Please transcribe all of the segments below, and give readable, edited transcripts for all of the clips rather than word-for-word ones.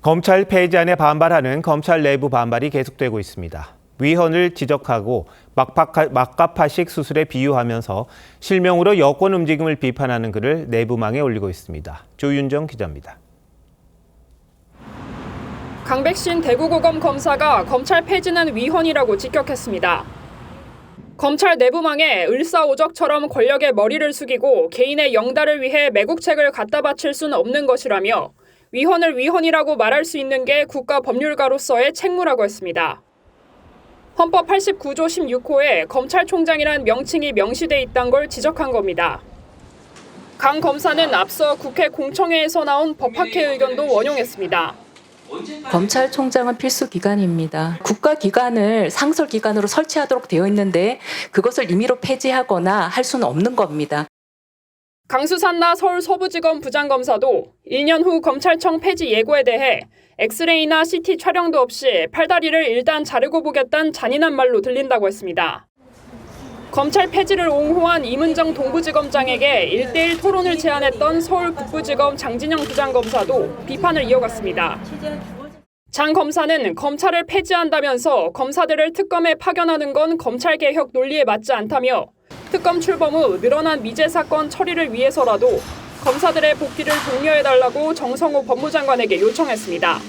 검찰 폐지안에 반발하는 검찰 내부 반발이 계속되고 있습니다. 위헌을 지적하고 막가파식 수술에 비유하면서 실명으로 여권 움직임을 비판하는 글을 내부망에 올리고 있습니다. 조윤정 기자입니다. 강백신 대구고검 검사가 검찰 폐지는 위헌이라고 직격했습니다. 검찰 내부망에 을사오적처럼 권력의 머리를 숙이고 개인의 영달을 위해 매국책을 갖다 바칠 수는 없는 것이라며 위헌을 위헌이라고 말할 수 있는 게 국가법률가로서의 책무라고 했습니다. 헌법 89조 16호에 검찰총장이란 명칭이 명시돼 있다는 걸 지적한 겁니다. 강 검사는 앞서 국회 공청회에서 나온 법학회 의견도 원용했습니다. 검찰총장은 필수 기관입니다. 국가기관을 상설기관으로 설치하도록 되어 있는데 그것을 임의로 폐지하거나 할 수는 없는 겁니다. 강수산나 서울 서부지검 부장검사도 1년 후 검찰청 폐지 예고에 대해 엑스레이나 CT 촬영도 없이 팔다리를 일단 자르고 보겠다는 잔인한 말로 들린다고 했습니다. 검찰 폐지를 옹호한 이문정 동부지검장에게 1대1 토론을 제안했던 서울 북부지검 장진영 부장검사도 비판을 이어갔습니다. 장 검사는 검찰을 폐지한다면서 검사들을 특검에 파견하는 건 검찰개혁 논리에 맞지 않다며 특검 출범 후 늘어난 미제 사건 처리를 위해서라도 검사들의 복귀를 독려해달라고 정성호 법무장관에게 요청했습니다.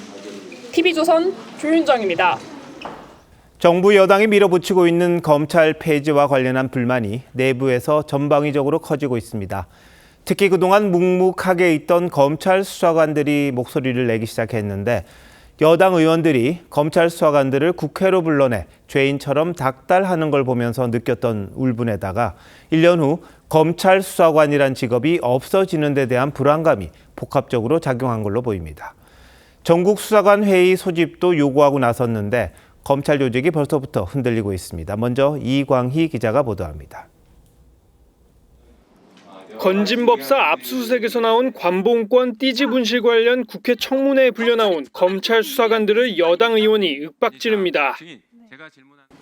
TV조선 조윤정입니다. 정부 여당이 밀어붙이고 있는 검찰 폐지와 관련한 불만이 내부에서 전방위적으로 커지고 있습니다. 특히 그동안 묵묵하게 있던 검찰 수사관들이 목소리를 내기 시작했는데 여당 의원들이 검찰 수사관들을 국회로 불러내 죄인처럼 닥달하는 걸 보면서 느꼈던 울분에다가 1년 후 검찰 수사관이란 직업이 없어지는 데 대한 불안감이 복합적으로 작용한 걸로 보입니다. 전국 수사관 회의 소집도 요구하고 나섰는데 검찰 조직이 벌써부터 흔들리고 있습니다. 먼저 이광희 기자가 보도합니다. 건진법사 압수수색에서 나온 관봉권 띠지 분실 관련 국회 청문회에 불려나온 검찰 수사관들을 여당 의원이 윽박지릅니다.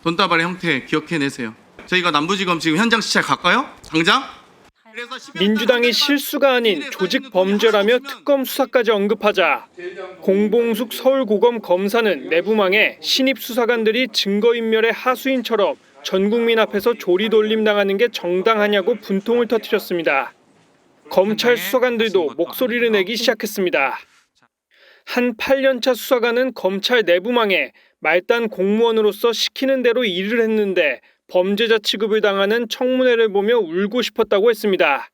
돈다발의 형태 기억해내세요. 저희가 남부지검 지금 현장 시찰 갈까요? 당장? 민주당이 실수가 아닌 조직 범죄라며 특검 수사까지 언급하자 공봉숙 서울고검 검사는 내부망에 신입 수사관들이 증거인멸의 하수인처럼 전 국민 앞에서 조리돌림 당하는 게 정당하냐고 분통을 터뜨렸습니다. 검찰 수사관들도 목소리를 내기 시작했습니다. 한 8년차 수사관은 검찰 내부망에 말단 공무원으로서 시키는 대로 일을 했는데 범죄자 취급을 당하는 청문회를 보며 울고 싶었다고 했습니다.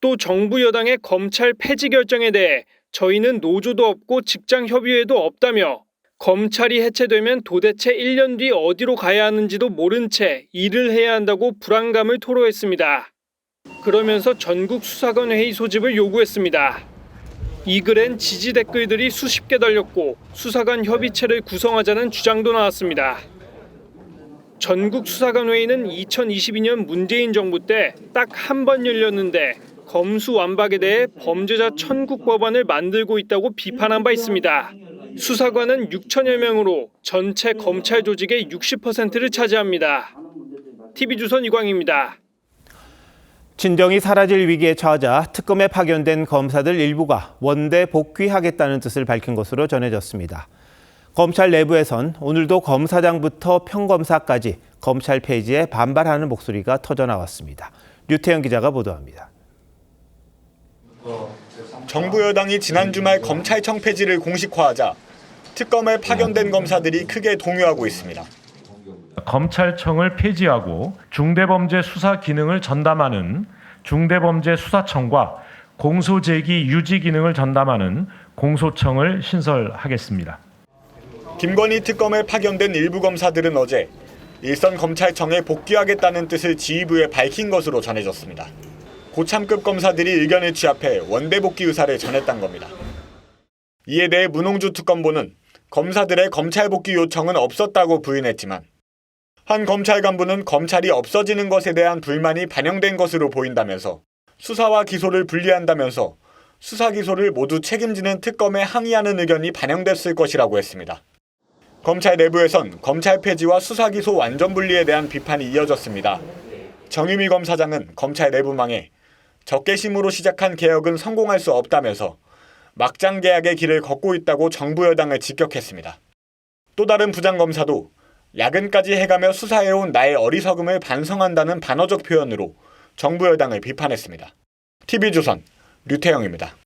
또 정부 여당의 검찰 폐지 결정에 대해 저희는 노조도 없고 직장 협의회도 없다며 검찰이 해체되면 도대체 1년 뒤 어디로 가야 하는지도 모른 채 일을 해야 한다고 불안감을 토로했습니다. 그러면서 전국 수사관 회의 소집을 요구했습니다. 이 글엔 지지 댓글들이 수십 개 달렸고 수사관 협의체를 구성하자는 주장도 나왔습니다. 전국 수사관 회의는 2022년 문재인 정부 때 딱 한 번 열렸는데 검수완박에 대해 범죄자 천국 법안을 만들고 있다고 비판한 바 있습니다. 수사관은 6천여 명으로 전체 검찰 조직의 60%를 차지합니다. TV조선 이광희입니다. 진정이 사라질 위기에 처하자 특검에 파견된 검사들 일부가 원대 복귀하겠다는 뜻을 밝힌 것으로 전해졌습니다. 검찰 내부에선 오늘도 검사장부터 평검사까지 검찰 폐지에 반발하는 목소리가 터져나왔습니다. 류태영 기자가 보도합니다. 정부 여당이 지난 주말 검찰청 폐지를 공식화하자 특검에 파견된 검사들이 크게 동요하고 있습니다. 검찰청을 폐지하고 중대범죄 수사 기능을 전담하는 중대범죄수사청과 공소제기 유지 기능을 전담하는 공소청을 신설하겠습니다. 김건희 특검에 파견된 일부 검사들은 어제 일선 검찰청에 복귀하겠다는 뜻을 지휘부에 밝힌 것으로 전해졌습니다. 고참급 검사들이 의견을 취합해 원대 복귀 의사를 전했다는 겁니다. 이에 대해 문홍주 특검보는 검사들의 검찰 복귀 요청은 없었다고 부인했지만 한 검찰 간부는 검찰이 없어지는 것에 대한 불만이 반영된 것으로 보인다면서 수사와 기소를 분리한다면서 수사 기소를 모두 책임지는 특검에 항의하는 의견이 반영됐을 것이라고 했습니다. 검찰 내부에선 검찰 폐지와 수사 기소 완전 분리에 대한 비판이 이어졌습니다. 정유미 검사장은 검찰 내부망에 적개심으로 시작한 개혁은 성공할 수 없다면서 막장 계약의 길을 걷고 있다고 정부 여당을 직격했습니다. 또 다른 부장검사도 야근까지 해가며 수사해온 나의 어리석음을 반성한다는 반어적 표현으로 정부 여당을 비판했습니다. TV조선 류태영입니다.